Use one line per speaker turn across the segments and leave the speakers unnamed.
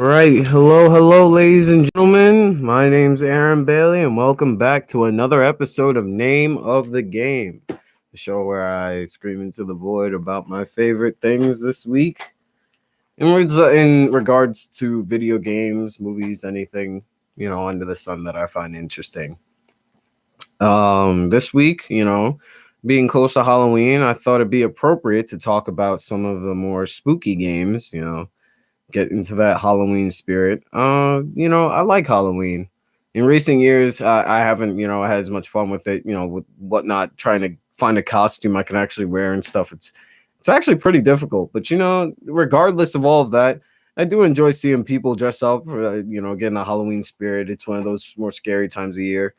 All right, hello, ladies and gentlemen. My name's Aaron Bailey, and welcome back to another episode of Name of the Game, the show where I scream into the void about my favorite things this week in regards to video games, movies, anything under the sun that I find interesting. This week, being close to Halloween, I thought it'd be appropriate to talk about some of the more spooky games. Get into that Halloween spirit. I like Halloween. In recent years, I haven't, had as much fun with it, with whatnot, trying to find a costume I can actually wear and stuff. It's actually pretty difficult. But regardless of all of that, I do enjoy seeing people dress up for, getting the Halloween spirit. It's one of those more scary times of year.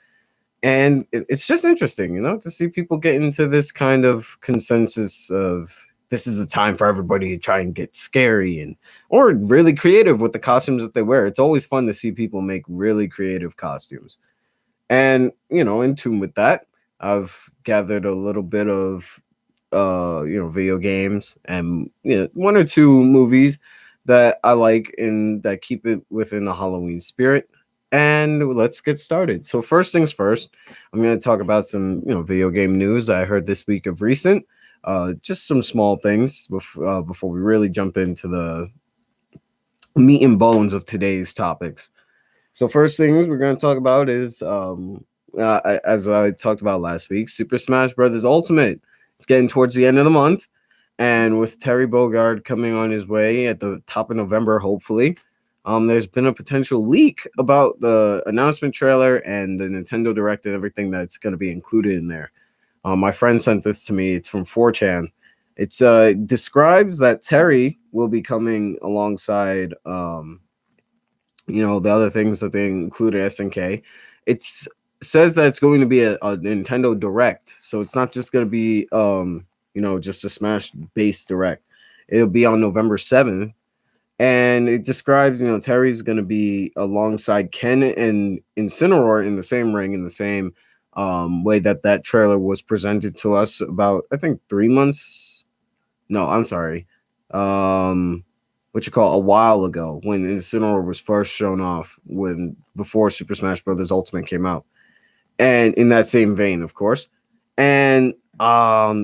And it's just interesting, to see people get into this kind of consensus of this is a time for everybody to try and get scary and or really creative with the costumes that they wear. It's always fun to see people make really creative costumes. And, in tune with that, I've gathered a little bit of video games and one or two movies that I like and that keep it within the Halloween spirit. And let's get started. So first things first, I'm going to talk about some video game news I heard this week of recent. Just some small things before we really jump into the meat and bones of today's topics. So first things we're going to talk about is as I talked about last week, Super Smash Brothers Ultimate. It's getting towards the end of the month, and with Terry Bogard coming on his way at the top of November, hopefully, there's been a potential leak about the announcement trailer and the Nintendo Direct and everything that's going to be included in there. My friend sent this to me. It's from 4chan. It describes that Terry will be coming alongside, the other things that they include at SNK. It's says that it's going to be a Nintendo Direct, so it's not just going to be just a Smash based Direct. It'll be on November 7th, and it describes Terry's going to be alongside Ken and Incineroar in the same ring in the same way that trailer was presented to us about I think 3 months. No, I'm sorry. Um, what you call a while ago when Incineroar was first shown off when before Super Smash Brothers Ultimate came out, and in that same vein, of course, and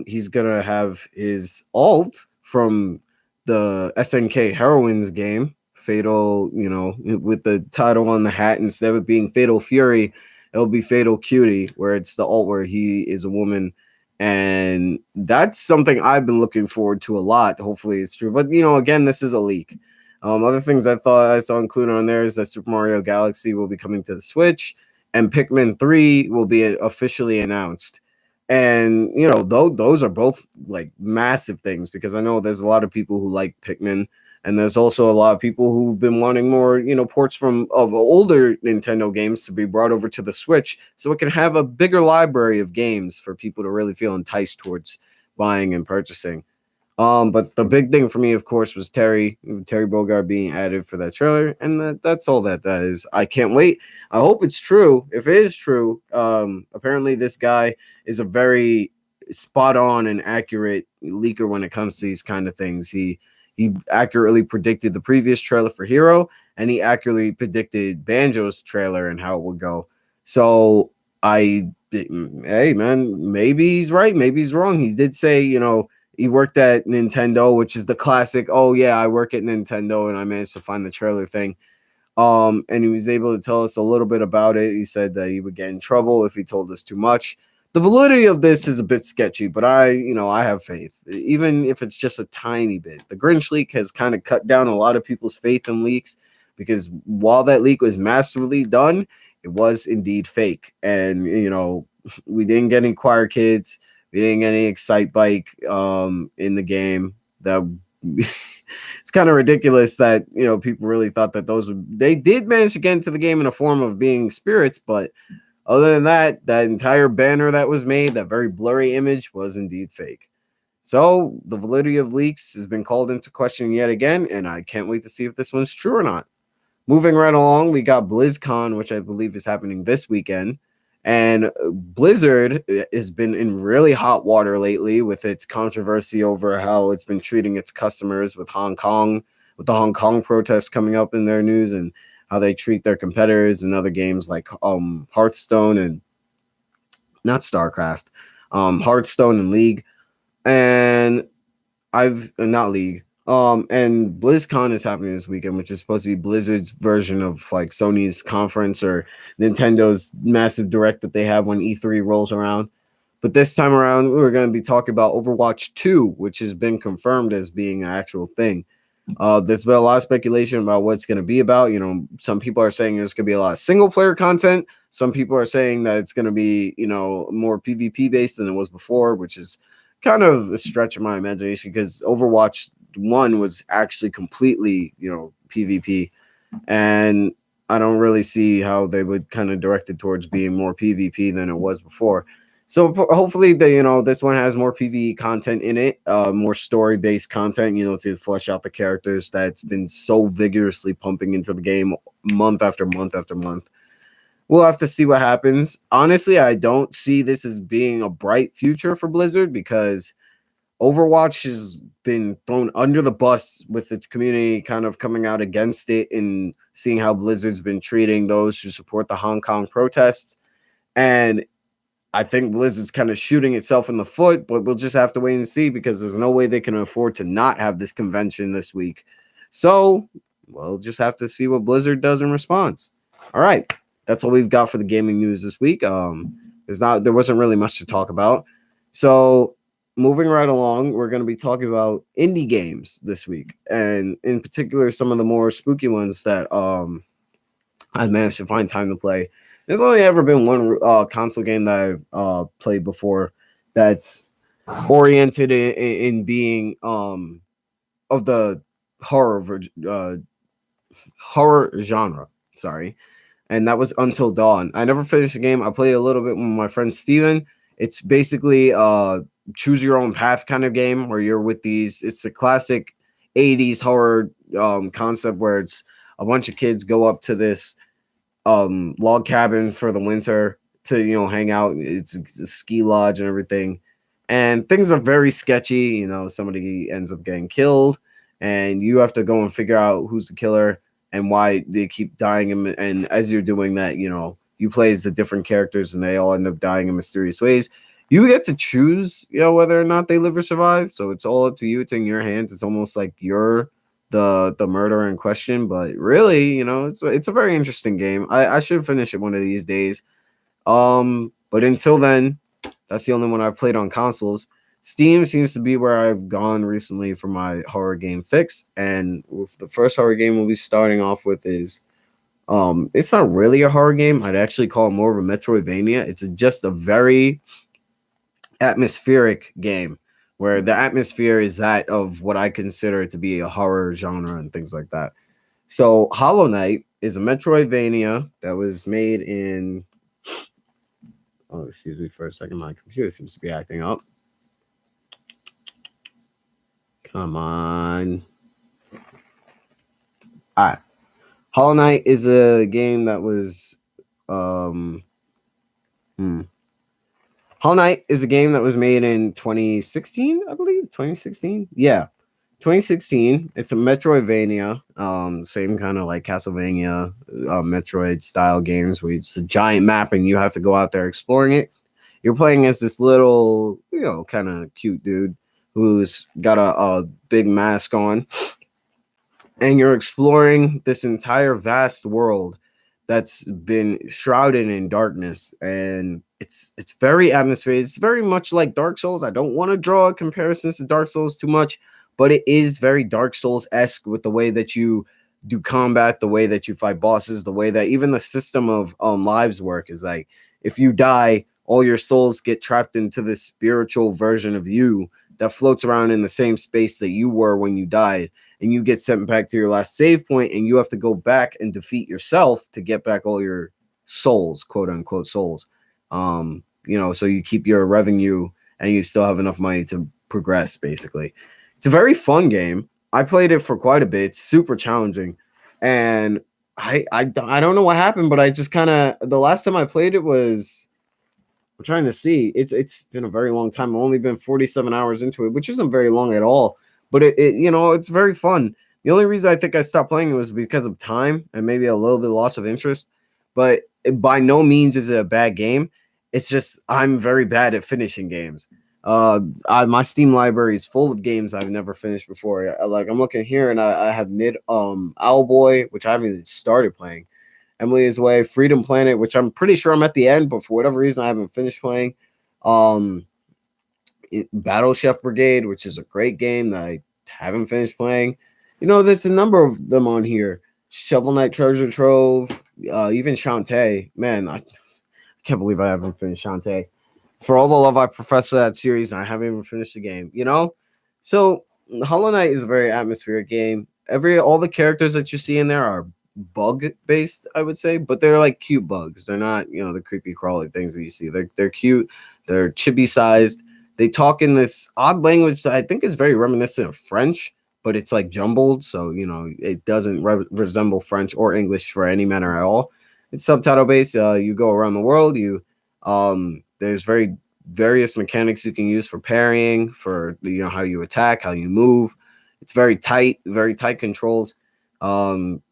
he's gonna have his alt from the SNK Heroines game, Fatal, with the title on the hat instead of it being Fatal Fury, it'll be Fatal Cutie, where it's the alt where he is a woman. And that's something I've been looking forward to a lot. Hopefully it's true. But again, this is a leak. Other things I thought I saw included on there is that Super Mario Galaxy will be coming to the Switch and Pikmin 3 will be officially announced. And those are both like massive things because I know there's a lot of people who like Pikmin, and there's also a lot of people who've been wanting more ports from of older Nintendo games to be brought over to the Switch so it can have a bigger library of games for people to really feel enticed towards buying and purchasing. But the big thing for me, of course, was Terry Bogard being added for that trailer, and that's all that is. I can't wait. I hope it's true. If it is true, apparently this guy is a very spot on and accurate leaker when it comes to these kind of things. He accurately predicted the previous trailer for Hero, and he accurately predicted Banjo's trailer and how it would go. So hey man, maybe he's right, maybe he's wrong. He did say, he worked at Nintendo, which is the classic. Oh yeah, I work at Nintendo, and I managed to find the trailer thing. And he was able to tell us a little bit about it. He said that he would get in trouble if he told us too much. The validity of this is a bit sketchy, but I have faith, even if it's just a tiny bit. The Grinch leak has kind of cut down a lot of people's faith in leaks because while that leak was masterfully done, it was indeed fake. And we didn't get any Choir Kids. We didn't get any Excite Bike in the game. That it's kind of ridiculous that people really thought that they did manage to get into the game in a form of being spirits, but other than that, that entire banner that was made, that very blurry image, was indeed fake. So the validity of leaks has been called into question yet again, and I can't wait to see if this one's true or not. Moving right along, we got BlizzCon, which I believe is happening this weekend. And Blizzard has been in really hot water lately with its controversy over how it's been treating its customers with Hong Kong, with the Hong Kong protests coming up in their news and how they treat their competitors in other games like Hearthstone and not StarCraft, Hearthstone and League, and I've not League. And BlizzCon is happening this weekend, which is supposed to be Blizzard's version of like Sony's conference or Nintendo's massive direct that they have when E3 rolls around. But this time around, we're going to be talking about Overwatch 2, which has been confirmed as being an actual thing. There's been a lot of speculation about what it's going to be about. You know, some people are saying there's going to be a lot of single player content. Some people are saying that it's going to be, you know, more PvP based than it was before, which is kind of a stretch of my imagination because Overwatch 1 was actually completely, you know, PvP. And I don't really see how they would kind of direct it towards being more PvP than it was before. So hopefully they, you know, this one has more PvE content in it, more story based content, you know, to flesh out the characters that's been so vigorously pumping into the game month after month after month. We'll have to see what happens. Honestly, I don't see this as being a bright future for Blizzard because Overwatch has been thrown under the bus with its community kind of coming out against it and seeing how Blizzard's been treating those who support the Hong Kong protests. And I think Blizzard's kind of shooting itself in the foot, but we'll just have to wait and see because there's no way they can afford to not have this convention this week. So we'll just have to see what Blizzard does in response. All right, that's all we've got for the gaming news this week. There wasn't really much to talk about. So moving right along, we're going to be talking about indie games this week, and in particular, some of the more spooky ones that I managed to find time to play. There's only ever been one console game that I've played before that's oriented in being of the horror genre. Sorry, and that was Until Dawn. I never finished the game. I played a little bit with my friend Steven. It's basically choose your own path kind of game where you're with these. It's a classic 80s horror concept where it's a bunch of kids go up to this log cabin for the winter to, you know, hang out. It's a ski lodge and everything, and things are very sketchy. You know, somebody ends up getting killed and you have to go and figure out who's the killer and why they keep dying. And as you're doing that, you know, you play as the different characters and they all end up dying in mysterious ways. You get to choose, you know, whether or not they live or survive, so it's all up to you. It's in your hands. It's almost like you're the murderer in question, but really, you know, it's a very interesting game. I should finish it one of these days. But until then, that's the only one I've played on consoles. Steam seems to be where I've gone recently for my horror game fix, and with the first horror game we'll be starting off with is it's not really a horror game. I'd actually call it more of a Metroidvania. It's just a very atmospheric game where the atmosphere is that of what I consider to be a horror genre and things like that. So Hollow Knight is a Metroidvania that was made in excuse me for a second, my computer seems to be acting up. Come on. All right. Hollow Knight is a game that was Hollow Knight is a game that was made in 2016, I believe. 2016? Yeah. 2016. It's a Metroidvania, same kind of like Castlevania, Metroid style games where it's a giant map and you have to go out there exploring it. You're playing as this little, you know, kind of cute dude who's got a big mask on, and you're exploring this entire vast world that's been shrouded in darkness, and it's very atmospheric. It's very much like Dark Souls. I don't want to draw comparisons to Dark Souls too much, but it is very Dark Souls-esque with the way that you do combat, the way that you fight bosses, the way that even the system of lives work is like if you die, all your souls get trapped into this spiritual version of you that floats around in the same space that you were when you died, and you get sent back to your last save point, and you have to go back and defeat yourself to get back all your souls, quote unquote souls. You know, so you keep your revenue and you still have enough money to progress, basically. It's a very fun game. I played it for quite a bit. It's super challenging. And I don't know what happened, but I just kind of, the last time I played it was, I'm trying to see. It's been a very long time. I've only been 47 hours into it, which isn't very long at all. But it you know, it's very fun. The only reason I think I stopped playing it was because of time and maybe a little bit loss of interest. But by no means is it a bad game. It's just I'm very bad at finishing games. My Steam library is full of games I've never finished before. Like I'm looking here, and I have Nid Owlboy, which I haven't even started playing. Emily's Way, Freedom Planet, which I'm pretty sure I'm at the end, but for whatever reason I haven't finished playing. Um, Battle Chef Brigade, which is a great game that I haven't finished playing. There's a number of them on here. Shovel Knight Treasure Trove, even Shantae. Man, I can't believe I haven't finished Shantae. For all the love I profess to that series, and I haven't even finished the game. So Hollow Knight is a very atmospheric game. All the characters that you see in there are bug based, I would say, but they're like cute bugs. They're not, the creepy crawly things that you see. They're cute. They're chibi sized. They talk in this odd language that I think is very reminiscent of French, but it's like jumbled, so it doesn't resemble French or English for any manner at all. It's subtitle based. You go around the world. There's various mechanics you can use for parrying, for how you attack, how you move. It's very tight controls.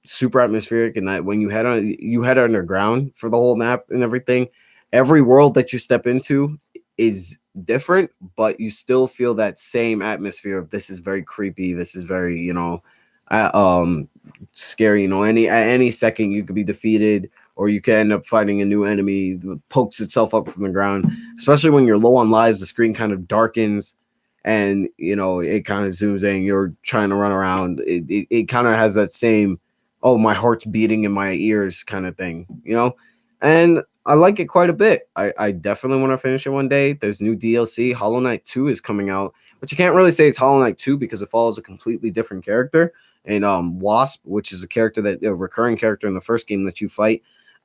Super atmospheric, and that when you head underground for the whole map and everything. Every world that you step into is different, but you still feel that same atmosphere of this is very creepy. This is very uh, um, scary. At any second you could be defeated, or you could end up fighting a new enemy that pokes itself up from the ground. Especially when you're low on lives, the screen kind of darkens, and it kind of zooms in. You're trying to run around. It kind of has that same, oh, my heart's beating in my ears kind of thing. And I like it quite a bit. I definitely want to finish it one day. There's new DLC. Hollow Knight 2 is coming out, but you can't really say it's Hollow Knight 2 because it follows a completely different character. And Wasp, which is a recurring character in the first game that you fight.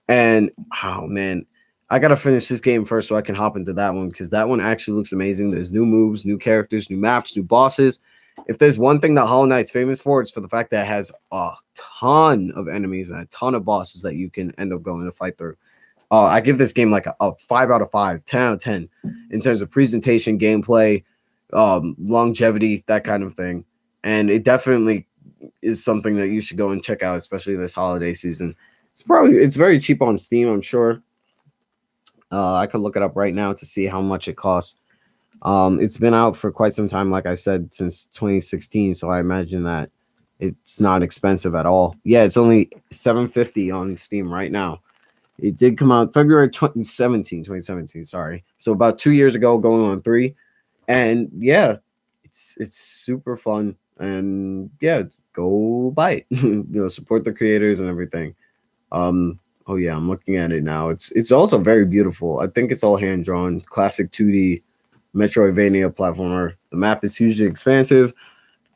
And oh man, I gotta finish this game first so I can hop into that one, because that one actually looks amazing. There's new moves, new characters, new maps, new bosses. If there's one thing that Hollow Knight's famous for, it's for the fact that it has a ton of enemies and a ton of bosses that you can end up going to fight through. I give this game like a 5 out of 5, 10 out of 10 in terms of presentation, gameplay, longevity, that kind of thing. And it definitely is something that you should go and check out, especially this holiday season. It's very cheap on Steam, I'm sure. I could look it up right now to see how much it costs. It's been out for quite some time, like I said, since 2016. So I imagine that it's not expensive at all. Yeah, it's only $7.50 on Steam right now. It did come out February 2017. Sorry, so about 2 years ago, going on 3. And yeah, it's super fun. And yeah, go buy it. Support the creators and everything. Oh yeah, I'm looking at it now. It's also very beautiful. I think it's all hand drawn, classic 2D Metroidvania platformer. The map is hugely expansive.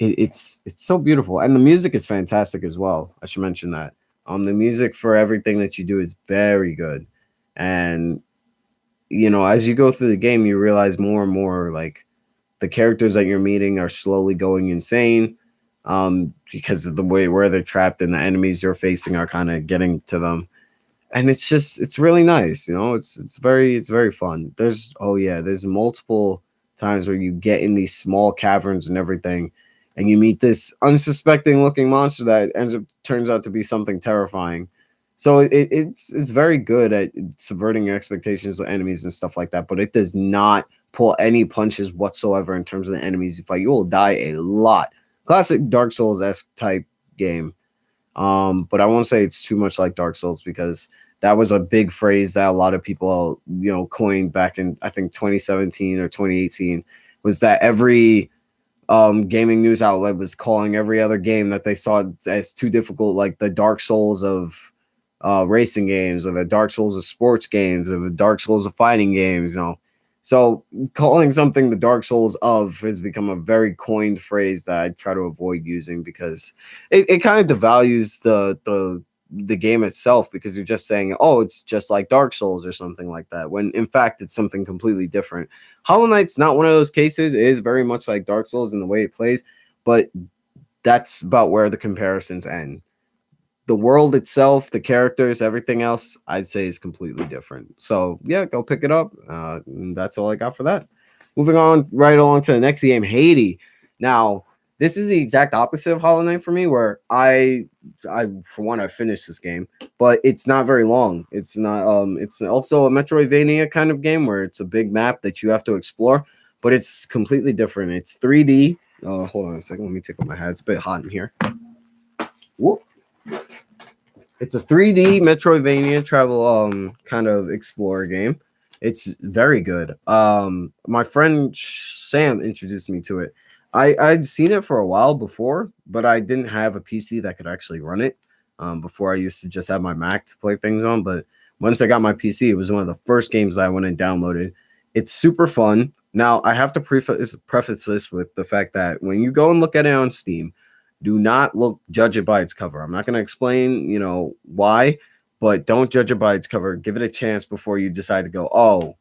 It's so beautiful, and the music is fantastic as well. I should mention that. The music for everything that you do is very good, and as you go through the game, you realize more and more like the characters that you're meeting are slowly going insane, because of the way where they're trapped, and the enemies you're facing are kind of getting to them. And it's really nice. It's very fun. There's multiple times where you get in these small caverns and everything, and you meet this unsuspecting looking monster that turns out to be something terrifying. So it's very good at subverting your expectations of enemies and stuff like that, but it does not pull any punches whatsoever in terms of the enemies you fight. You will die a lot. Classic Dark Souls esque type game. But I won't say it's too much like Dark Souls, because that was a big phrase that a lot of people, coined back in, I think, 2017 or 2018, was that every gaming news outlet was calling every other game that they saw as too difficult, like the Dark Souls of racing games, or the Dark Souls of sports games, or the Dark Souls of fighting games. So calling something the Dark Souls of has become a very coined phrase that I try to avoid using, because it kind of devalues the game itself, because you're just saying, oh, it's just like Dark Souls or something like that, when in fact it's something completely different. Hollow Knight's not one of those cases. It is very much like Dark Souls in the way it plays, but that's about where the comparisons end. The world itself, the characters, everything else, I'd say is completely different. So yeah, go pick it up. And that's all I got for that. Moving on right along to the next game, Haiti. Now, This is the exact opposite of Hollow Knight for me, where I for one, I finished this game, but it's not very long. It's not. It's also a Metroidvania kind of game where it's a big map that you have to explore, but it's completely different. It's 3D. Hold on a second. Let me take off my hat. It's a bit hot in here. Whoop. It's a 3D Metroidvania travel kind of explorer game. It's very good. My friend Sam introduced me to it. I'd seen it for a while before, but I didn't have a PC that could actually run it. Before I used to just have my Mac to play things on, but once I got my PC, it was one of the first games that I went and downloaded. It's super fun. Now I have to preface this with the fact that when you go and look at it on Steam, do not judge it by its cover. I'm not going to explain, why, but don't judge it by its cover. Give it a chance before you decide to go, oh,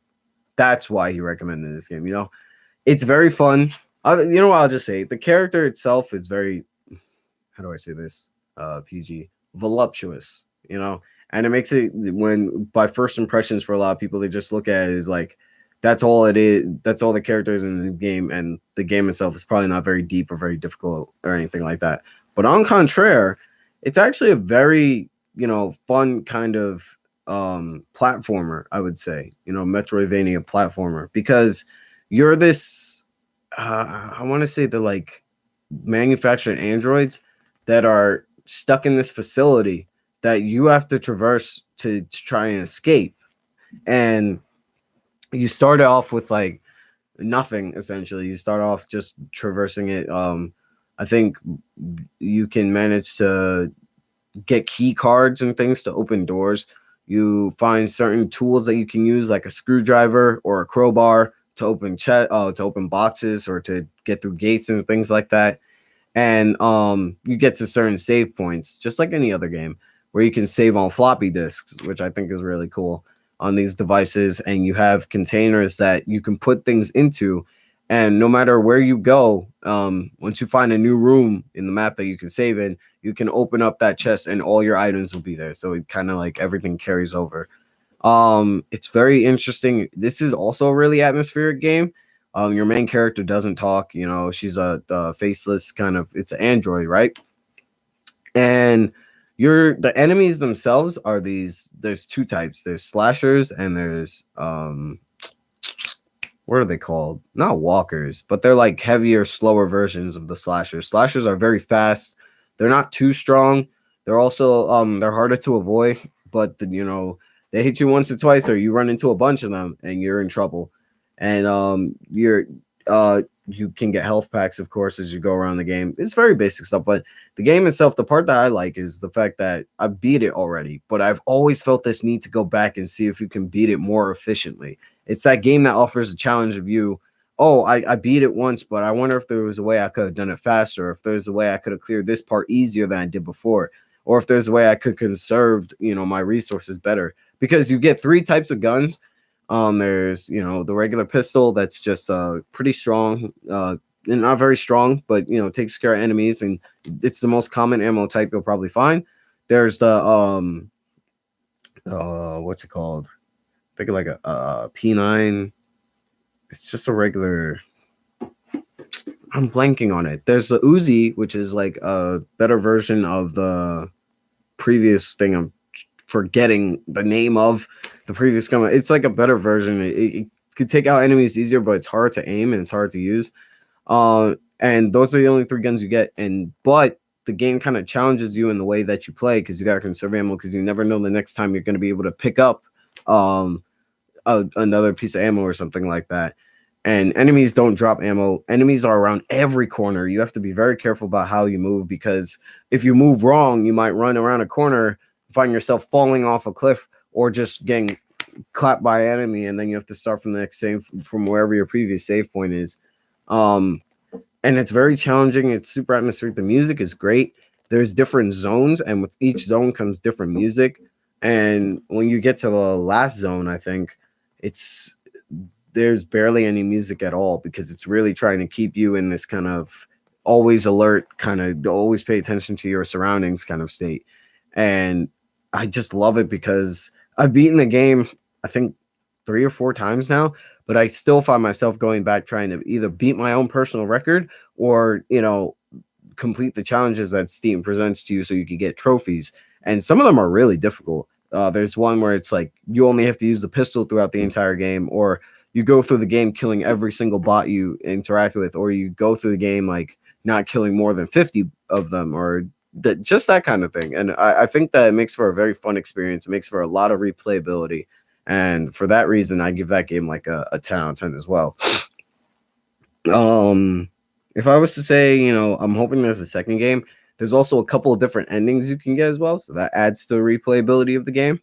that's why he recommended this game. It's very fun. You know what? I'll just say the character itself is very, how do I say this? PG, voluptuous, and it makes it when by first impressions for a lot of people, they just look at it as like, that's all it is. That's all the characters in the game, and the game itself is probably not very deep or very difficult or anything like that. But on contraire, it's actually a very fun kind of platformer. I would say Metroidvania platformer because you're this. I want to say the like manufactured androids that are stuck in this facility that you have to traverse to try and escape, and you start off with like nothing essentially. You start off just traversing it. I think you can manage to get key cards and things to open doors. You find certain tools that you can use, like a screwdriver or a crowbar, to to open boxes or to get through gates and things like that. And you get to certain save points, just like any other game, where you can save on floppy disks, which I think is really cool on these devices. And you have containers that you can put things into, and no matter where you go, once you find a new room in the map that you can save in, you can open up that chest and all your items will be there. So it kind of like everything carries over. It's very interesting. This is also a really atmospheric game. Your main character doesn't talk. She's a faceless kind of. It's an android, right? And the enemies themselves are these. There's two types. There's slashers and there's what are they called? Not walkers, but they're like heavier, slower versions of the slashers. Slashers are very fast. They're not too strong. They're also they're harder to avoid, but they hit you once or twice, or you run into a bunch of them, and you're in trouble. And you can get health packs, of course, as you go around the game. It's very basic stuff, but the game itself, the part that I like is the fact that I beat it already, but I've always felt this need to go back and see if you can beat it more efficiently. It's that game that offers a challenge of you. Oh, I beat it once, but I wonder if there was a way I could have done it faster, if there's a way I could have cleared this part easier than I did before, or if there's a way I could conserve, my resources better. Because you get three types of guns. There's the regular pistol that's just pretty strong, and not very strong, but takes care of enemies, and it's the most common ammo type you'll probably find. There's the what's it called? Think of like a P9. It's just a regular. I'm blanking on it. There's the Uzi, which is like a better version of the previous thing. I'm forgetting the name of the previous gun. It's like a better version. It could take out enemies easier, but it's hard to aim and it's hard to use. And those are the only three guns you get. But the game kind of challenges you in the way that you play because you got to conserve ammo because you never know the next time you're going to be able to pick up another piece of ammo or something like that. And enemies don't drop ammo. Enemies are around every corner. You have to be very careful about how you move because if you move wrong, you might run around a corner, find yourself falling off a cliff, or just getting clapped by an enemy, and then you have to start from the next save from wherever your previous save point is. And it's very challenging. It's super atmospheric. The music is great. There's different zones, and with each zone comes different music. And when you get to the last zone, I think there's barely any music at all because it's really trying to keep you in this kind of always alert, kind of always pay attention to your surroundings kind of state. And I just love it because I've beaten the game, I think 3 or 4 times now, but I still find myself going back trying to either beat my own personal record or, complete the challenges that Steam presents to you so you can get trophies. And some of them are really difficult. There's one where it's like you only have to use the pistol throughout the entire game, or you go through the game killing every single bot you interact with, or you go through the game like not killing more than 50 of them, or just that kind of thing. And I think that it makes for a very fun experience. It makes for a lot of replayability. And for that reason, I give that game like a 10 out of 10 as well. Um, if I was to say, I'm hoping there's a second game. There's also a couple of different endings you can get as well, so that adds to the replayability of the game.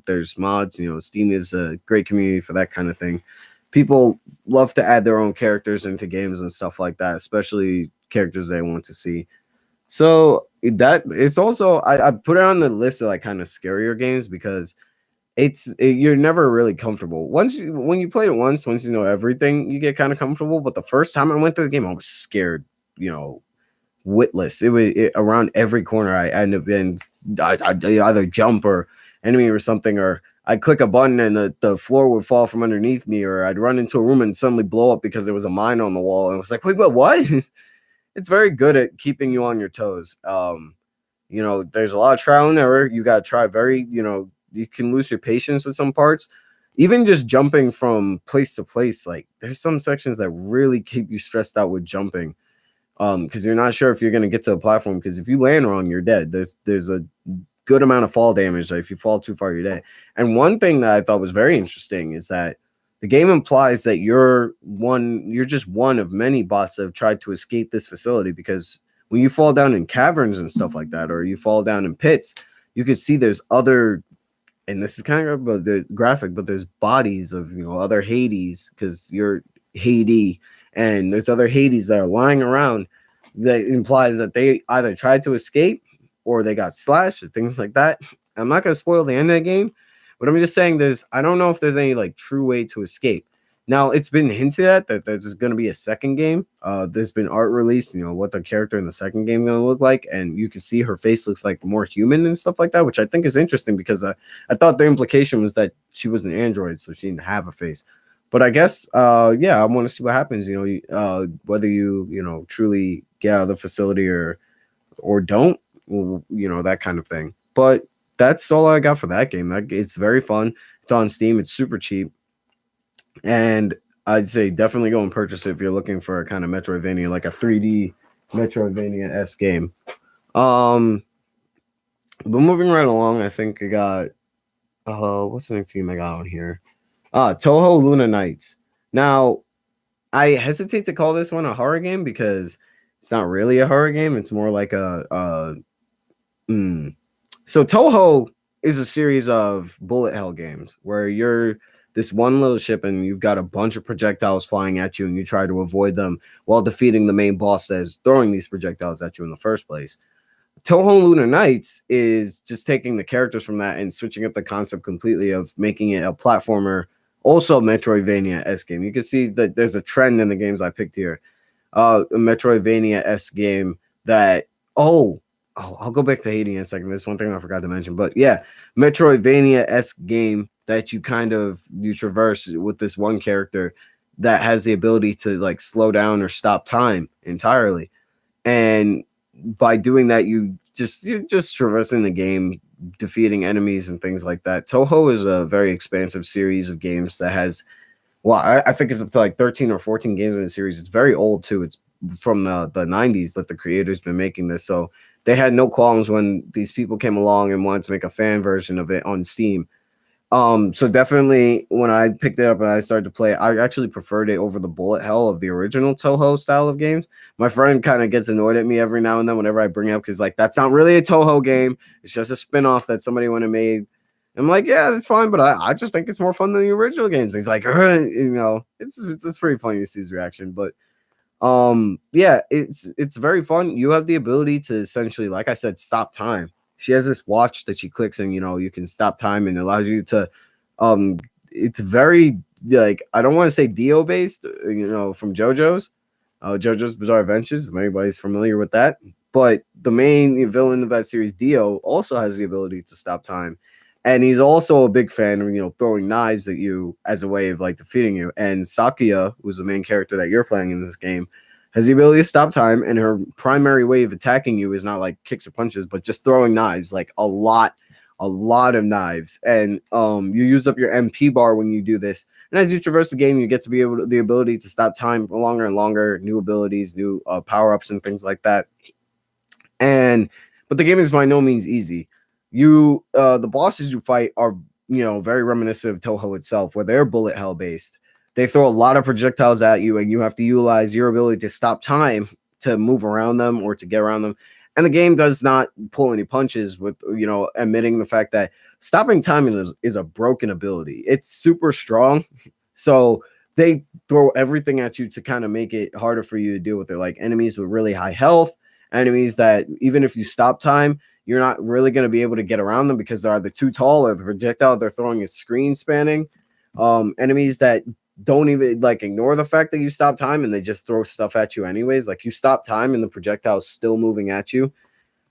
There's mods. Steam is a great community for that kind of thing. People love to add their own characters into games and stuff like that, especially characters they want to see. So that it's also I put it on the list of like kind of scarier games because you're never really comfortable. When you play it once you know everything, you get kind of comfortable. But the first time I went through the game, I was scared, witless. Around every corner. I ended up in I either jump or enemy or something, or I'd click a button and the floor would fall from underneath me, or I'd run into a room and suddenly blow up because there was a mine on the wall. And I was like, wait, what? It's very good at keeping you on your toes. There's a lot of trial and error. You got to try you can lose your patience with some parts. Even just jumping from place to place, like there's some sections that really keep you stressed out with jumping. Because you're not sure if you're gonna get to the platform. Because if you land wrong, you're dead. There's a good amount of fall damage. Like if you fall too far, you're dead. And one thing that I thought was very interesting is that the game implies that you're just one of many bots that have tried to escape this facility, because when you fall down in caverns and stuff like that, or you fall down in pits, you can see there's other, and this is kind of the graphic, but there's bodies of other Hades, because you're Hades, and there's other Hades that are lying around. That implies that they either tried to escape or they got slashed or things like that. I'm not gonna spoil the end of the game, but I'm just saying I don't know if there's any like true way to escape. Now it's been hinted at that there's going to be a second game. There's been art released, what the character in the second game going to look like, and you can see her face looks like more human and stuff like that, which I think is interesting because I thought the implication was that she was an android, so she didn't have a face. But I guess, yeah, I want to see what happens. Whether you truly get out of the facility or don't, that kind of thing. But that's all I got for that game. It's very fun. It's on Steam. It's super cheap. And I'd say definitely go and purchase it if you're looking for a kind of Metroidvania, like a 3D Metroidvania-esque game. But moving right along, I think I got what's the next game I got on here? Touhou Luna Nights. Now, I hesitate to call this one a horror game because it's not really a horror game. It's more like So Touhou is a series of bullet hell games where you're this one little ship and you've got a bunch of projectiles flying at you and you try to avoid them while defeating the main boss that is throwing these projectiles at you in the first place. Touhou Luna Nights is just taking the characters from that and switching up the concept completely of making it a platformer, also Metroidvania-esque game. You can see that there's a trend in the games I picked here. A Metroidvania-esque game that, I'll go back to Hades in a second. There's one thing I forgot to mention, but yeah, Metroidvania-esque game that you traverse with this one character that has the ability to like slow down or stop time entirely. And by doing that, you're just traversing the game, defeating enemies and things like that. Touhou is a very expansive series of games that has, I think it's up to like 13 or 14 games in the series. It's very old too. It's from the 90s that the creator's been making this. So they had no qualms when these people came along and wanted to make a fan version of it on Steam. So definitely when I picked it up and I started to play it, I actually preferred it over the bullet hell of the original Touhou style of games. My friend kind of gets annoyed at me every now and then whenever I bring it up, because like that's not really a Touhou game. It's just a spin-off that somebody went and made. I'm like, yeah, that's fine, but I just think it's more fun than the original games. He's like, it's pretty funny to see his reaction. But yeah, it's very fun. You have the ability to essentially, like I said, stop time. She has this watch that she clicks and you can stop time, and it allows you to it's very like, I don't want to say Dio based, from JoJo's Bizarre Adventures, if anybody's familiar with that. But the main villain of that series, Dio, also has the ability to stop time. And he's also a big fan of, throwing knives at you as a way of like defeating you. And Sakuya, who's the main character that you're playing in this game, has the ability to stop time, and her primary way of attacking you is not like kicks or punches, but just throwing knives, like a lot of knives. And you use up your MP bar when you do this. And as you traverse the game, you get to be able to, the ability to stop time for longer and longer, new abilities, new power ups, and things like that. And but the game is by no means easy. The bosses you fight are very reminiscent of Toho itself, where they're bullet hell based. They throw a lot of projectiles at you, and you have to utilize your ability to stop time to move around them or to get around them. And the game does not pull any punches with admitting the fact that stopping time is a broken ability. It's super strong, so they throw everything at you to kind of make it harder for you to deal with it. Like enemies with really high health, enemies that even if you stop time, you're not really going to be able to get around them because they're either too tall or the projectile they're throwing is screen spanning. Enemies that don't even like ignore the fact that you stop time and they just throw stuff at you anyways. Like you stop time and the projectile is still moving at you.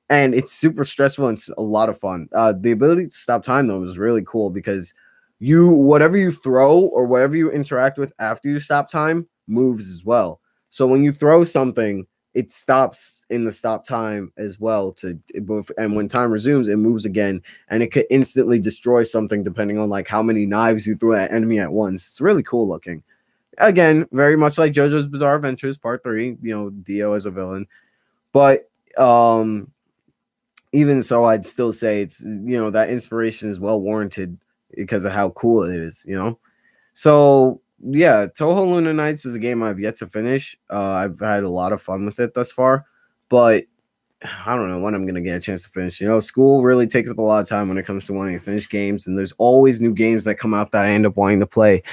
And it's super stressful and it's a lot of fun. The ability to stop time though is really cool because whatever you throw or whatever you interact with after you stop time moves as well. So when you throw something, it stops in the stop time as well and when time resumes, it moves again, and it could instantly destroy something depending on like how many knives you throw at enemy at once. It's really cool looking. Again, very much like JoJo's Bizarre Adventures Part 3, Dio as a villain. But even so, I'd still say it's that inspiration is well warranted because of how cool it is. So yeah, Toho Luna Nights is a game I've yet to finish. I've had a lot of fun with it thus far, but I don't know when I'm gonna get a chance to finish. School really takes up a lot of time when it comes to wanting to finish games, and there's always new games that come out that I end up wanting to play,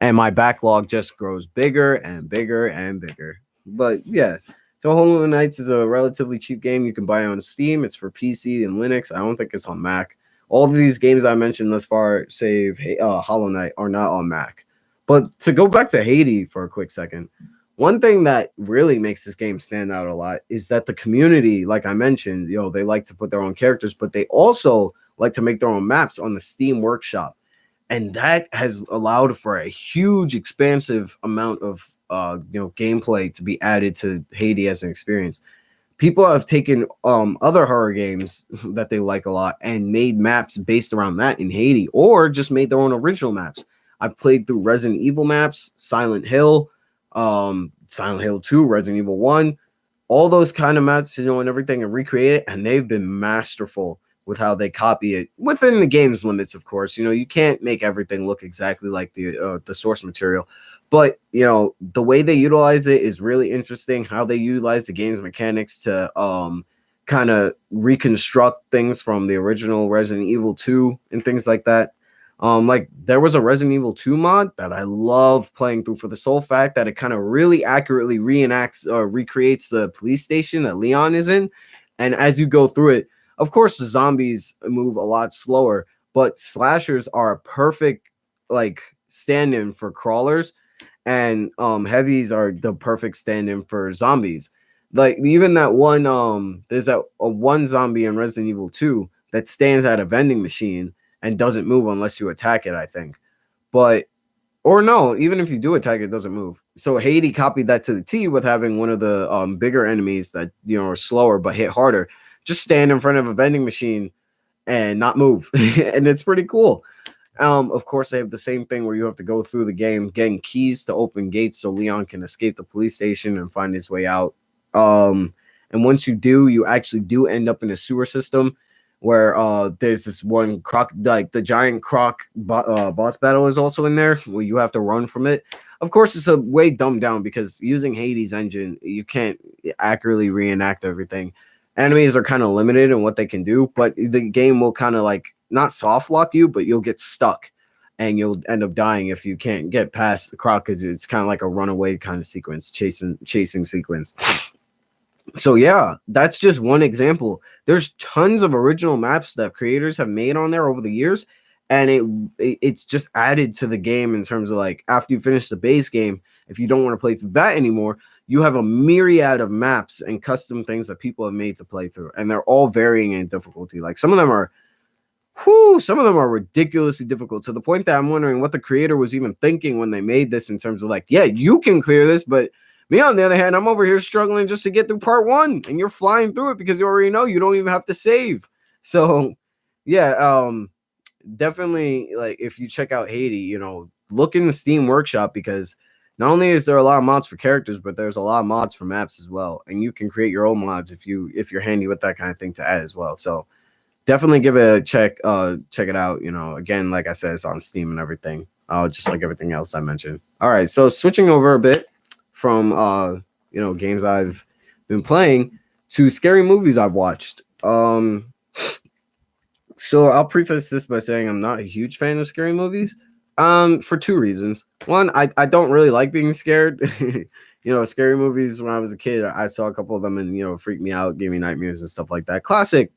and my backlog just grows bigger and bigger and bigger. But yeah, Toho Luna Nights is a relatively cheap game. You can buy it on Steam. It's for PC and Linux. I don't think it's on Mac. All of these games I mentioned thus far, save Hollow Knight, are not on Mac. But to go back to Hades for a quick second, one thing that really makes this game stand out a lot is that the community, like I mentioned, they like to put their own characters, but they also like to make their own maps on the Steam Workshop. And that has allowed for a huge, expansive amount of gameplay to be added to Hades as an experience. People have taken other horror games that they like a lot and made maps based around that in Hades, or just made their own original maps. I've played through Resident Evil maps, Silent Hill, Silent Hill 2, Resident Evil 1, all those kind of maps, and everything, and recreate it, and they've been masterful with how they copy it within the game's limits, of course. You can't make everything look exactly like the source material, but the way they utilize it is really interesting. How they utilize the game's mechanics to kind of reconstruct things from the original Resident Evil 2 and things like that. Like there was a Resident Evil 2 mod that I love playing through for the sole fact that it kind of really accurately reenacts or recreates the police station that Leon is in. And as you go through it, of course, the zombies move a lot slower, but slashers are a perfect like stand-in for crawlers, and heavies are the perfect stand-in for zombies. Like even that one, there's that one zombie in Resident Evil 2 that stands at a vending machine and doesn't move unless you attack it, I think. But or no, even if you do attack it, doesn't move. So Hades copied that to the T with having one of the bigger enemies that are slower but hit harder just stand in front of a vending machine and not move. And it's pretty cool. Of course, they have the same thing where you have to go through the game getting keys to open gates so Leon can escape the police station and find his way out. And once you do, you actually do end up in a sewer system where there's this one croc, like the giant croc boss battle is also in there where you have to run from it. Of course, it's a way dumbed down because using Hades engine, you can't accurately reenact everything. Enemies are kind of limited in what they can do, but the game will kind of like not soft lock you, but you'll get stuck and you'll end up dying if you can't get past the croc because it's kind of like a runaway kind of sequence, chasing sequence. So yeah, that's just one example. There's tons of original maps that creators have made on there over the years, and it's just added to the game in terms of like after you finish the base game, if you don't want to play through that anymore, you have a myriad of maps and custom things that people have made to play through, and they're all varying in difficulty. Like some of them are ridiculously difficult to the point that I'm wondering what the creator was even thinking when they made this in terms of like, yeah, you can clear this, but Me, on the other hand, I'm over here struggling just to get through part one, and you're flying through it because you already know you don't even have to save. So, yeah, definitely, like, if you check out Haiti, look in the Steam Workshop, because not only is there a lot of mods for characters, but there's a lot of mods for maps as well, and you can create your own mods if you're handy with that kind of thing to add as well. So definitely give it a check it out. Again, like I said, it's on Steam and everything, just like everything else I mentioned. All right, so switching over a bit from games I've been playing to scary movies I've watched. So I'll preface this by saying I'm not a huge fan of scary movies. For two reasons. One, I don't really like being scared. Scary movies when I was a kid, I saw a couple of them and freaked me out, gave me nightmares and stuff like that. Classic,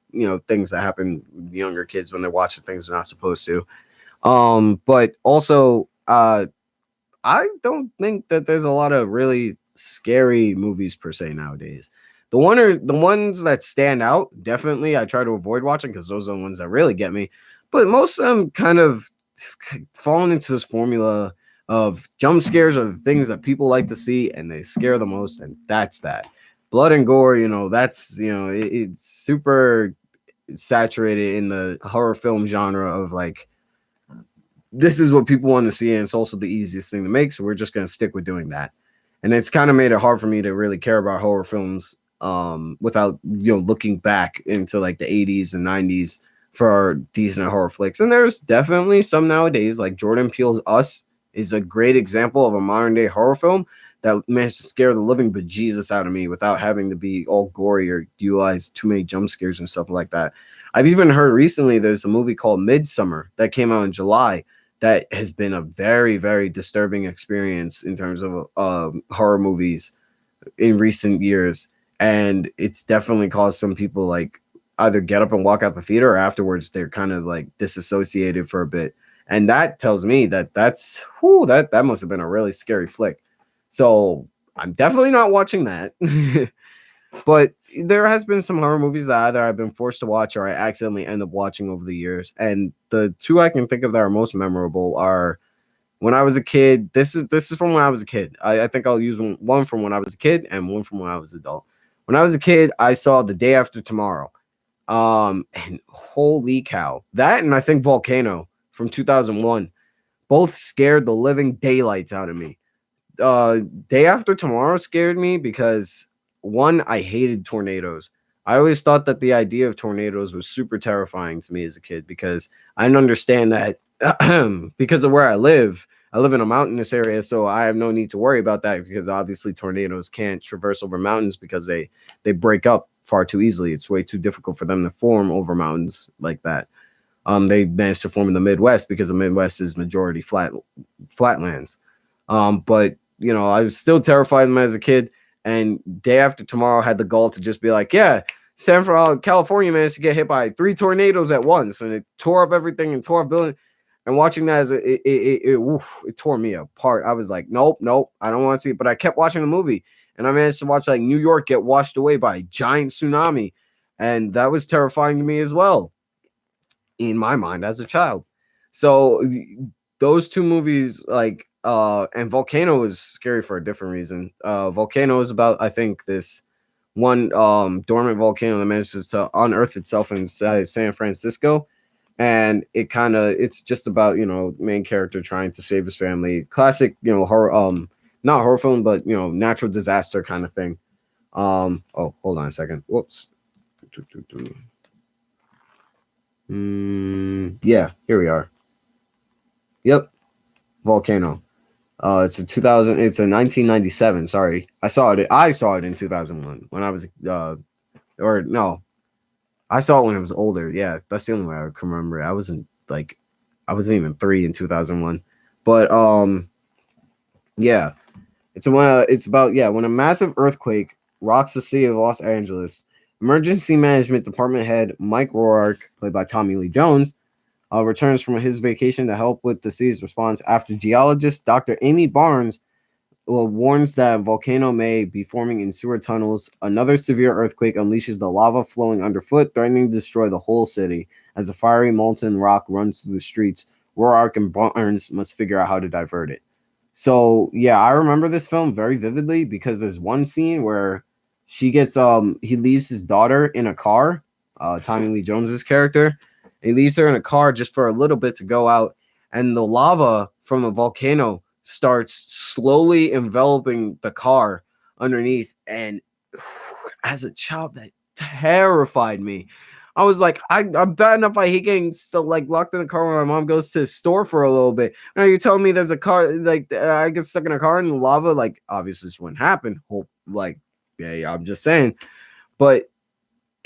things that happen with younger kids when they're watching things they're not supposed to. But also, I don't think that there's a lot of really scary movies per se nowadays. The ones that stand out, definitely I try to avoid watching because those are the ones that really get me. But most of them kind of fallen into this formula of jump scares are the things that people like to see and they scare the most, and that's that. Blood and gore, that's it's super saturated in the horror film genre of like, this is what people want to see, and it's also the easiest thing to make, so we're just going to stick with doing that. And it's kind of made it hard for me to really care about horror films without looking back into like the 80s and 90s for decent horror flicks. And there's definitely some nowadays, like Jordan Peele's Us is a great example of a modern day horror film that managed to scare the living bejesus out of me without having to be all gory or utilize too many jump scares and stuff like that. I've even heard recently there's a movie called Midsummer that came out in July that has been a very, very disturbing experience in terms of horror movies in recent years. And it's definitely caused some people like either get up and walk out the theater, or afterwards they're kind of like disassociated for a bit. And that tells me that must have been a really scary flick. So I'm definitely not watching that. But there has been some horror movies that either I've been forced to watch or I accidentally end up watching over the years. And the two I can think of that are most memorable are when I was a kid. This is from when I was a kid. I think I'll use one from when I was a kid and one from when I was adult. When I was a kid, I saw The Day After Tomorrow. And holy cow. That and I think Volcano from 2001 both scared the living daylights out of me. Day After Tomorrow scared me because one, I hated tornadoes. I always thought that the idea of tornadoes was super terrifying to me as a kid because I didn't understand that because of where I live. I live in a mountainous area, so I have no need to worry about that because obviously tornadoes can't traverse over mountains because they break up far too easily. It's way too difficult for them to form over mountains like that. They managed to form in the Midwest because the Midwest is majority flatlands. But I was still terrified of them as a kid. And Day After Tomorrow had the gall to just be like, yeah, California managed to get hit by 3 tornadoes at once, and it tore up everything and tore up building. And watching that, it tore me apart. I was like, nope, I don't want to see it. But I kept watching the movie, and I managed to watch like New York get washed away by a giant tsunami, and that was terrifying to me as well, in my mind as a child. So those two movies, like, and Volcano is scary for a different reason. Volcano is about, I think, this one dormant volcano that manages to unearth itself inside San Francisco. And it's just about, main character trying to save his family. Classic, horror, not horror film, but natural disaster kind of thing. Oh, hold on a second. Whoops. Yeah, here we are. Yep, Volcano. It's a 2000. It's a 1997. Sorry, I saw it. I saw it in 2001 when I was or no, I saw it when I was older. Yeah, that's the only way I can remember. I wasn't even 3 in 2001. But yeah, it's about, yeah, when a massive earthquake rocks the city of Los Angeles. Emergency Management Department head Mike Rourke, played by Tommy Lee Jones, returns from his vacation to help with the city's response after geologist Dr. Amy Barnes warns that a volcano may be forming in sewer tunnels. Another severe earthquake unleashes the lava flowing underfoot, threatening to destroy the whole city. As the fiery molten rock runs through the streets, Rourke and Barnes must figure out how to divert it. So yeah, I remember this film very vividly because there's one scene where he leaves his daughter in a car, Tommy Lee Jones's character. He leaves her in a car just for a little bit to go out, and the lava from a volcano starts slowly enveloping the car underneath. And as a child, that terrified me. I was like, I'm bad enough I hate getting still like locked in the car when my mom goes to the store for a little bit. Now you're telling me there's a car like I get stuck in a car in the lava. Like obviously this wouldn't happen. Hope like yeah, I'm just saying. But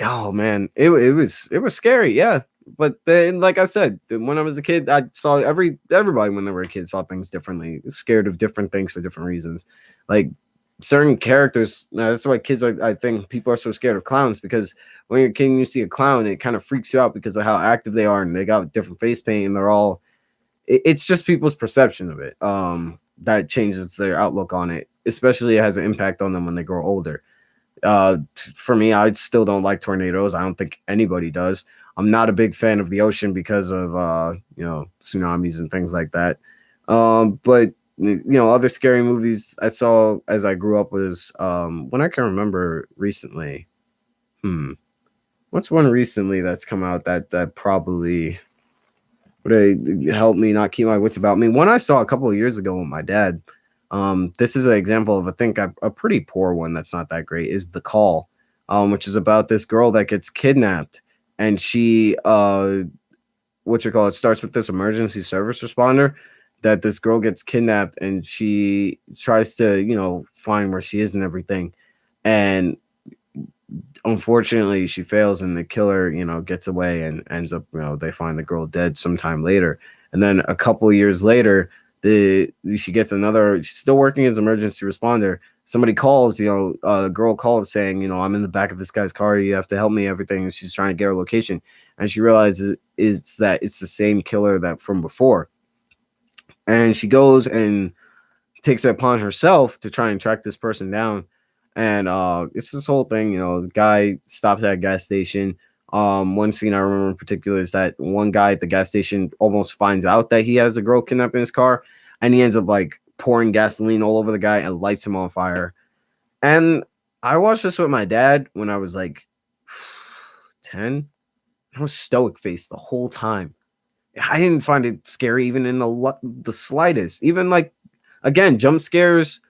oh man, it was scary. Yeah, but then like I said, when I was a kid, I saw everybody when they were a kid saw things differently, scared of different things for different reasons. Like certain characters. That's why kids are. I think people are so scared of clowns because when you're a kid and you see a clown, it kind of freaks you out because of how active they are and they got different face paint and they're all. It's just people's perception of it. That changes their outlook on it, especially it has an impact on them when they grow older. For me, I still don't like tornadoes. I don't think anybody does. I'm not a big fan of the ocean because of tsunamis and things like that. But other scary movies I saw as I grew up was one I can remember recently. Hmm, what's one recently that's come out that probably would help me not keep my wits about me? One I saw a couple of years ago with my dad. This is an example of I think a pretty poor one that's not that great. Is The Call, which is about this girl that gets kidnapped, and she what you call it starts with this emergency service responder that this girl gets kidnapped and she tries to find where she is and everything, and unfortunately she fails and the killer gets away and ends up they find the girl dead sometime later. And then a couple years later, she gets another, she's still working as emergency responder. Somebody calls, a girl calls saying, I'm in the back of this guy's car, you have to help me, everything. And she's trying to get her location, and she realizes is that it's the same killer that from before. And she goes and takes it upon herself to try and track this person down. And it's this whole thing, the guy stops at a gas station. One scene I remember in particular is that one guy at the gas station almost finds out that he has a girl kidnapped in his car, and he ends up like pouring gasoline all over the guy and lights him on fire. And I watched this with my dad when I was like 10. I was stoic faced the whole time. I didn't find it scary even in the slightest. Even like again, jump scares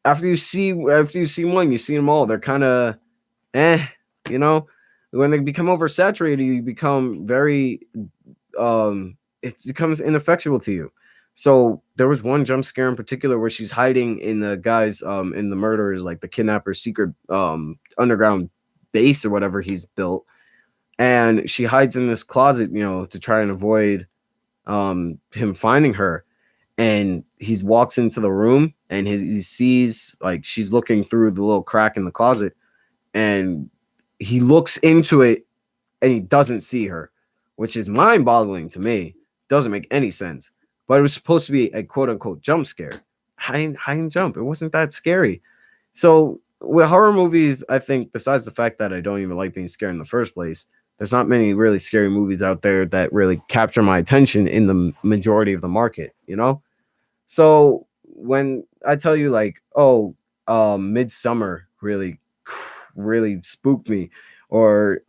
after you see one, you see them all. They're kind of eh, you know. When they become oversaturated, you become very it becomes ineffectual to you. So there was one jump scare in particular where she's hiding in the guys in the murderers like the kidnapper's secret underground base or whatever he's built, and she hides in this closet, to try and avoid him finding her. And he walks into the room and he sees like she's looking through the little crack in the closet, and he looks into it and he doesn't see her, which is mind-boggling to me. Doesn't make any sense. But it was supposed to be a quote-unquote jump scare. I didn't jump. It wasn't that scary. So with horror movies, I think besides the fact that I don't even like being scared in the first place, there's not many really scary movies out there that really capture my attention in the majority of the market. So when I tell you like, oh, Midsummer really, really spooked me, or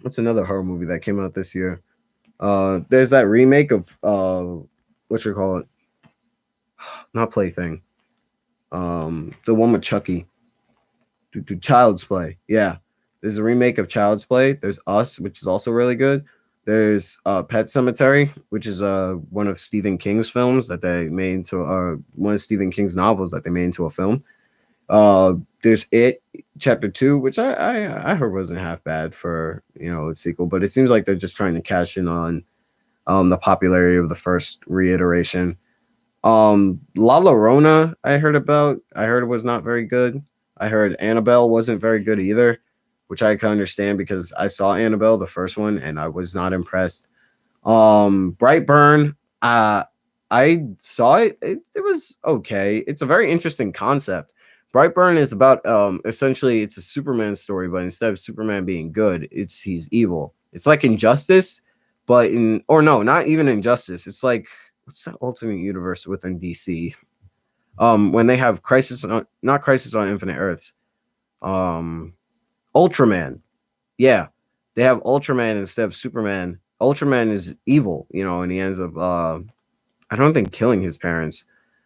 what's another horror movie that came out this year? There's that remake of what you call it? Not Plaything. The one with Chucky. Child's Play. Yeah, there's a remake of Child's Play. There's Us, which is also really good. There's Pet Cemetery, which is one of Stephen King's films that they made into one of Stephen King's novels that they made into a film. There's It Chapter Two, which I heard wasn't half bad for a sequel, but it seems like they're just trying to cash in on the popularity of the first reiteration. La Llorona, I heard about. I heard it was not very good. I heard Annabelle wasn't very good either, which I can understand because I saw Annabelle, the first one, and I was not impressed. Brightburn, I saw it. It was okay. It's a very interesting concept. Brightburn is about essentially it's a Superman story, but instead of Superman being good, he's evil. It's like Injustice, but in or no, not even Injustice. It's like what's that alternate universe within DC? When they have Crisis on, not Crisis on Infinite Earths, um, Ultraman. Yeah, they have Ultraman instead of Superman. Ultraman is evil, and he ends up I don't think killing his parents,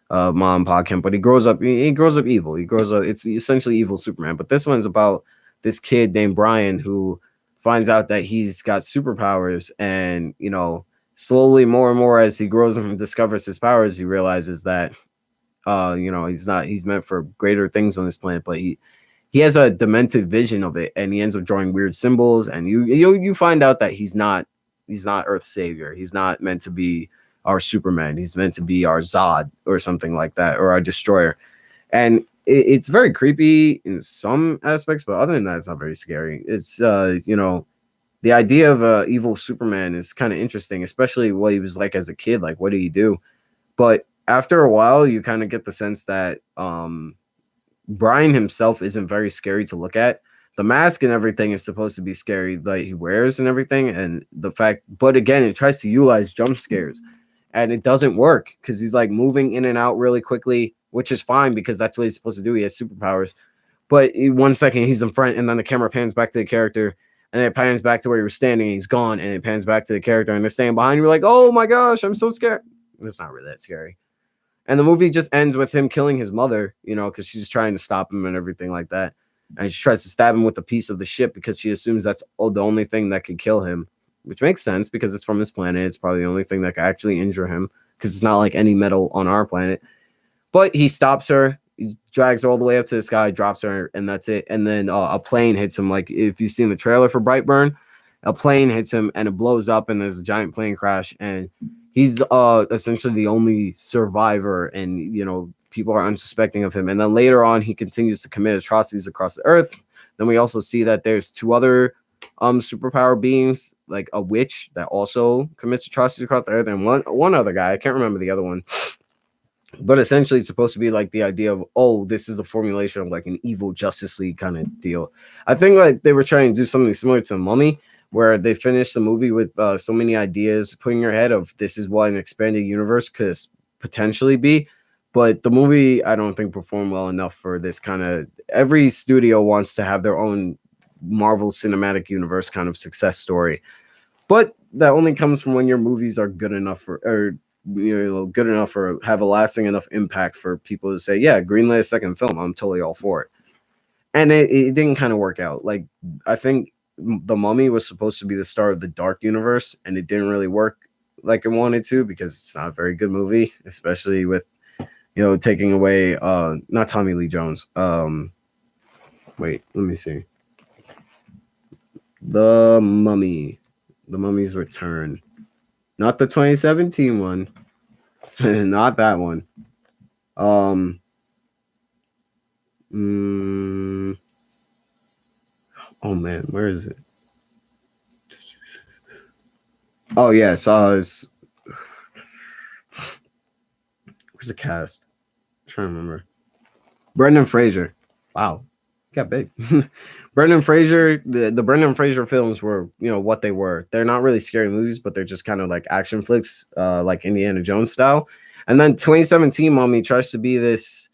mom, pa, Kemp, but he grows up evil. He grows up it's essentially evil Superman. But this one's about this kid named Brian who finds out that he's got superpowers, and slowly more and more as he grows and discovers his powers, he realizes that he's meant for greater things on this planet, but he has a demented vision of it, and he ends up drawing weird symbols, and you find out that he's not Earth's savior. He's not meant to be our Superman. He's meant to be our Zod or something like that, or our Destroyer. And it's very creepy in some aspects, but other than that, it's not very scary. It's the idea of a evil Superman is kind of interesting, especially what he was like as a kid. Like, what did he do? But after a while, you kind of get the sense that Brian himself isn't very scary to look at. The mask and everything is supposed to be scary, like he wears and everything, and the fact. But again, it tries to utilize jump scares, and it doesn't work because he's like moving in and out really quickly, which is fine because that's what he's supposed to do. He has superpowers. But 1 second he's in front, and then the camera pans back to the character, and it pans back to where he was standing, and he's gone, and it pans back to the character, and they're standing behind you. We're like, oh my gosh, I'm so scared. It's not really that scary. And the movie just ends with him killing his mother, because she's trying to stop him and everything like that. And she tries to stab him with a piece of the ship because she assumes that's the only thing that could kill him, which makes sense because it's from his planet. It's probably the only thing that could actually injure him because it's not like any metal on our planet. But he stops her, he drags her all the way up to the sky, drops her, and that's it. And then a plane hits him. Like if you've seen the trailer for Brightburn, a plane hits him and it blows up and there's a giant plane crash. And he's essentially the only survivor, and people are unsuspecting of him. And then later on, he continues to commit atrocities across the earth. Then we also see that there's two other superpower beings, like a witch that also commits atrocities across the earth, and one other guy. I can't remember the other one. But essentially, it's supposed to be like the idea of, oh, this is the formulation of like an evil Justice League kind of deal. I think like they were trying to do something similar to Mummy, where they finished the movie with so many ideas put in your head of this is what an expanded universe could potentially be. But the movie, I don't think, performed well enough for this kind of. Every studio wants to have their own Marvel Cinematic Universe kind of success story, but that only comes from when your movies are good enough or good enough or have a lasting enough impact for people to say, yeah, greenlight a second film. I'm totally all for it. And it didn't kind of work out. Like I think the Mummy was supposed to be the start of the Dark Universe, and it didn't really work like it wanted to because it's not a very good movie, especially with taking away not Tommy Lee Jones. Wait, let me see. The Mummy. The Mummy's Return. Not the 2017 one. Not that one. Oh man, where is it? Oh yeah, it's where's the cast? I'm trying to remember. Brendan Fraser. Wow, he got big. Brendan Fraser. The Brendan Fraser films were, what they were. They're not really scary movies, but they're just kind of like action flicks, like Indiana Jones style. And then 2017 Mummy tries to be this.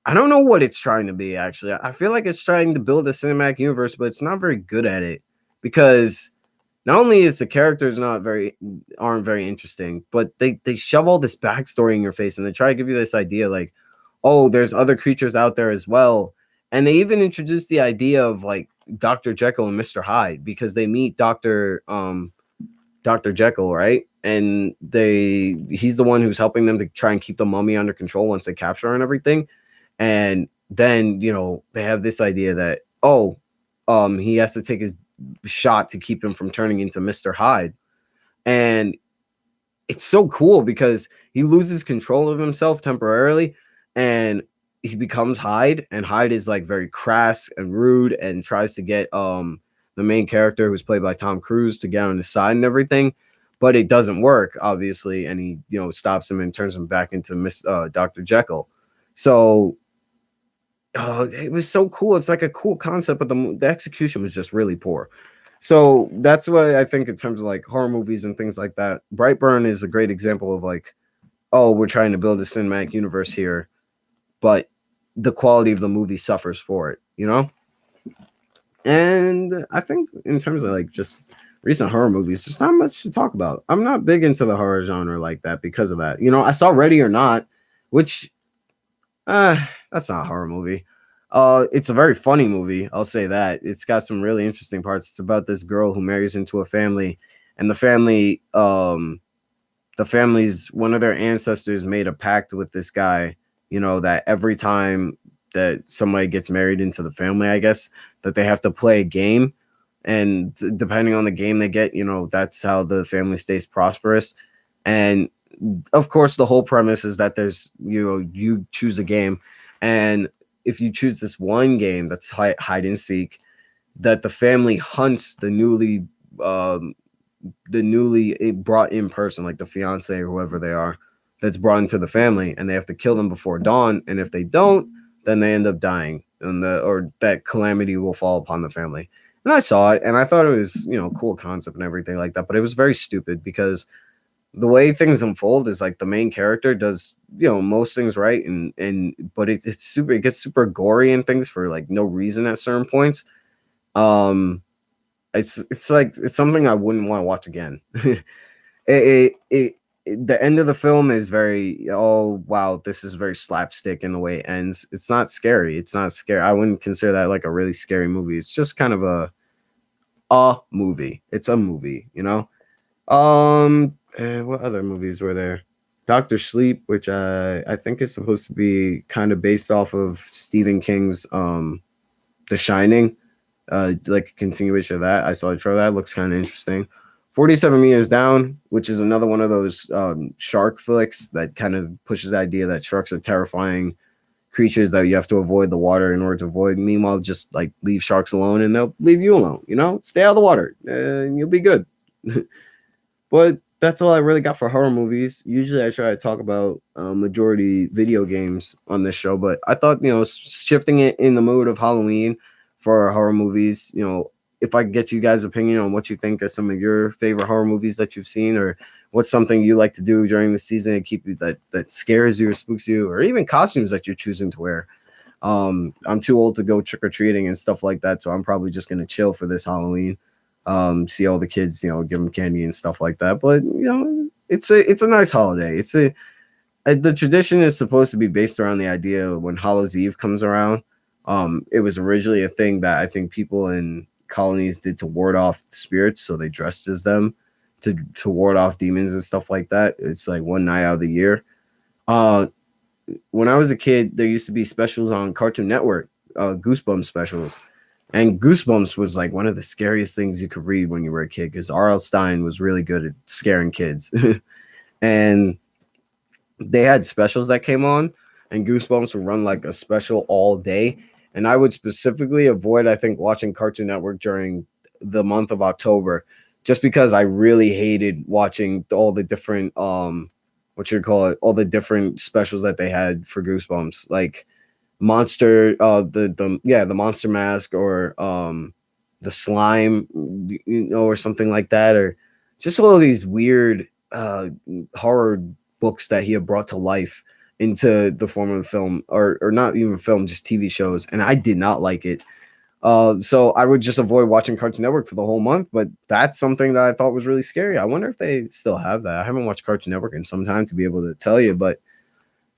I don't know what it's trying to be, actually. I feel like it's trying to build a cinematic universe, but it's not very good at it because not only is the characters aren't very interesting, but they shove all this backstory in your face and they try to give you this idea like, oh, there's other creatures out there as well. And they even introduce the idea of like Dr. Jekyll and Mr. Hyde because they meet Dr. Jekyll, right? And he's the one who's helping them to try and keep the mummy under control once they capture her and everything. And then, they have this idea that, he has to take his shot to keep him from turning into Mr. Hyde. And it's so cool because he loses control of himself temporarily and he becomes Hyde. And Hyde is like very crass and rude and tries to get the main character, who's played by Tom Cruise, to get on his side and everything. But it doesn't work, obviously. And he, stops him and turns him back into Dr. Jekyll. So it was so cool. It's like a cool concept, but the execution was just really poor. So that's what I think in terms of like horror movies and things like that. Brightburn is a great example of like oh, we're trying to build a cinematic universe here, but the quality of the movie suffers for it, you know? And I think in terms of like just recent horror movies, there's not much to talk about. I'm not big into the horror genre like that because of that. You know, I saw Ready or Not, which uh that's not a horror movie. It's a very funny movie, I'll say that. It's got some really interesting parts. It's about this girl who marries into a family, and the family's one of their ancestors made a pact with this guy, you know, that every time that somebody gets married into the family, I guess, that they have to play a game. And depending on the game they get, you know, that's how the family stays prosperous. And of course, the whole premise is that there's, you know, you choose a game. And if you choose this one game that's hide and seek, that the family hunts um, the newly brought in person, like the fiance or whoever they are, that's brought into the family, and they have to kill them before dawn. And if they don't, then they end up dying, and or that calamity will fall upon the family. And I saw it, and I thought it was, you know, cool concept and everything like that. But it was very stupid because the way things unfold is like the main character does, you know, most things right, and but it's super, it gets super gory and things for like no reason at certain points. Um, it's like it's something I wouldn't want to watch again. The end of the film is very, oh wow, this is very slapstick in the way it ends. It's not scary. It's not scary. I wouldn't consider that like a really scary movie. It's just kind of a movie. It's a movie, you know. What other movies were there? Doctor Sleep, which I think is supposed to be kind of based off of Stephen King's The Shining, like a continuation of that. I saw a trailer that looks kind of interesting. 47 Meters Down, which is another one of those shark flicks that kind of pushes the idea that sharks are terrifying creatures that you have to avoid the water in order to avoid. Meanwhile, just like leave sharks alone and they'll leave you alone. You know, stay out of the water and you'll be good. But that's all I really got for horror movies. Usually, I try to talk about majority video games on this show, but I thought, you know, shifting it in the mood of Halloween for horror movies, you know, if I could get you guys' opinion on what you think are some of your favorite horror movies that you've seen, or what's something you like to do during the season and keep you that scares you or spooks you, or even costumes that you're choosing to wear. I'm too old to go trick or treating and stuff like that, so I'm probably just gonna chill for this Halloween. See all the kids, you know, give them candy and stuff like that. But you know, it's a nice holiday. The tradition is supposed to be based around the idea of when Hallows Eve comes around. It was originally a thing that I think people in colonies did to ward off the spirits, so they dressed as them to ward off demons and stuff like that. It's like one night out of the year. Uh, when I was a kid, there used to be specials on Cartoon Network, Goosebumps specials. And Goosebumps was like one of the scariest things you could read when you were a kid because R.L. Stein was really good at scaring kids. And they had specials that came on, and Goosebumps would run like a special all day. And I would specifically avoid, I think, watching Cartoon Network during the month of October just because I really hated watching all the different, what you call it, all the different specials that they had for Goosebumps. Like, monster the monster mask, or the slime, you know, or something like that, or just all of these weird horror books that he had brought to life into the form of film, or not even film, just TV shows, and I did not like it. So I would just avoid watching Cartoon Network for the whole month, but that's something that I thought was really scary. I wonder if they still have that. I haven't watched Cartoon Network in some time to be able to tell you, but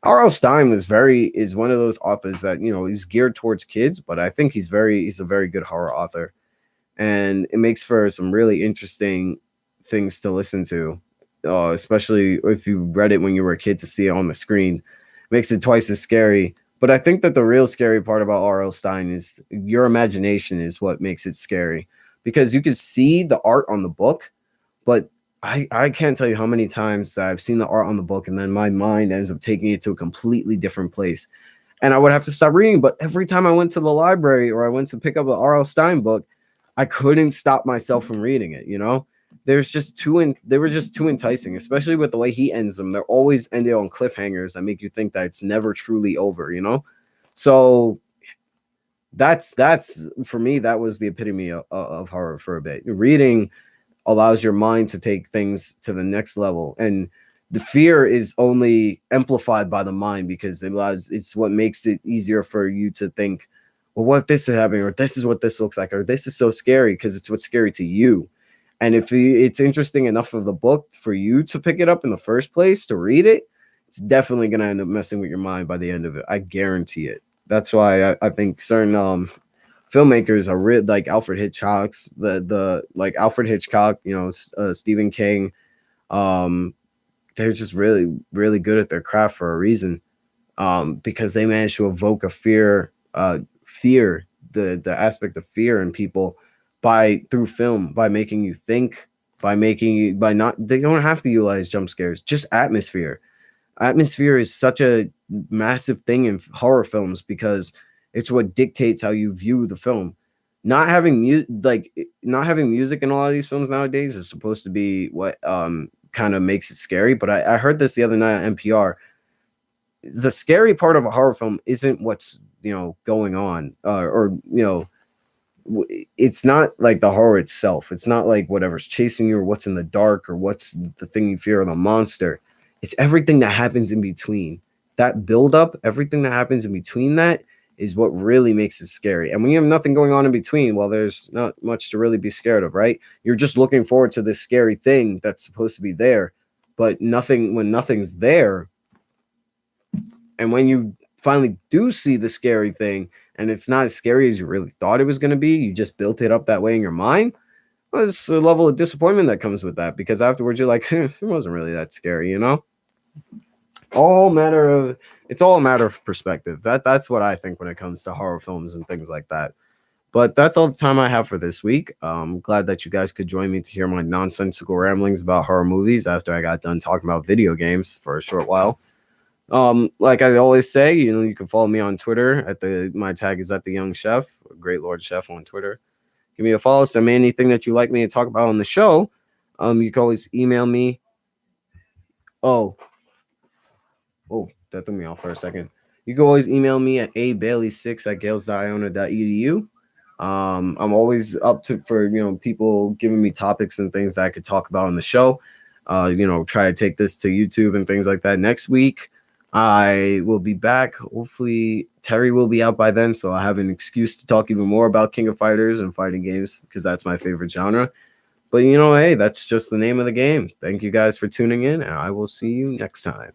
R.L. Stein is one of those authors that, you know, he's geared towards kids, but I think he's a very good horror author, and it makes for some really interesting things to listen to, especially if you read it when you were a kid to see it on the screen, makes it twice as scary. But I think that the real scary part about R.L. Stein is your imagination is what makes it scary, because you can see the art on the book, but I can't tell you how many times that I've seen the art on the book and then my mind ends up taking it to a completely different place. And I would have to stop reading. But every time I went to the library or I went to pick up an R.L. Stein book, I couldn't stop myself from reading it, you know? They were just too enticing, especially with the way he ends them. They're always ended on cliffhangers that make you think that it's never truly over, you know? So that's for me, that was the epitome of horror for a bit. Reading allows your mind to take things to the next level. And the fear is only amplified by the mind because it's what makes it easier for you to think, well, what if this is happening, or this is what this looks like, or this is so scary, because it's what's scary to you. And if it's interesting enough of the book for you to pick it up in the first place to read it, it's definitely going to end up messing with your mind by the end of it. I guarantee it. That's why I think certain filmmakers are like Alfred Hitchcock's the like Alfred Hitchcock, Stephen King. Um, they're just really really good at their craft for a reason, because they managed to evoke a fear, the aspect of fear in people by through film, by making you think, by not, they don't have to utilize jump scares, just atmosphere. Atmosphere is such a massive thing in horror films because it's what dictates how you view the film. Not having music in a lot of these films nowadays is supposed to be what kind of makes it scary. But I heard this the other night on NPR. The scary part of a horror film isn't what's going on, or it's not like the horror itself. It's not like whatever's chasing you or what's in the dark or what's the thing you fear or the monster. It's everything that happens in between. That build up, everything that happens in between that is what really makes it scary. And when you have nothing going on in between, well, there's not much to really be scared of, right? You're just looking forward to this scary thing that's supposed to be there, but when nothing's there, and when you finally do see the scary thing and it's not as scary as you really thought it was going to be, you just built it up that way in your mind. Well, there's a level of disappointment that comes with that, because afterwards you're like, it wasn't really that scary. It's all a matter of perspective. That's what I think when it comes to horror films and things like that. But that's all the time I have for this week. I'm glad that you guys could join me to hear my nonsensical ramblings about horror movies after I got done talking about video games for a short while. Like I always say, you can follow me on Twitter my tag is at the Young Chef, Great Lord Chef on Twitter. Give me a follow. Send me anything that you like me to talk about on the show. You can always email me. Oh, that threw me off for a second. You can always email me at abailey6@gales.iona.edu. I'm always up for people giving me topics and things that I could talk about on the show. Try to take this to YouTube and things like that. Next week, I will be back. Hopefully, Terry will be out by then, so I have an excuse to talk even more about King of Fighters and fighting games, because that's my favorite genre. But hey, that's just the name of the game. Thank you guys for tuning in, and I will see you next time.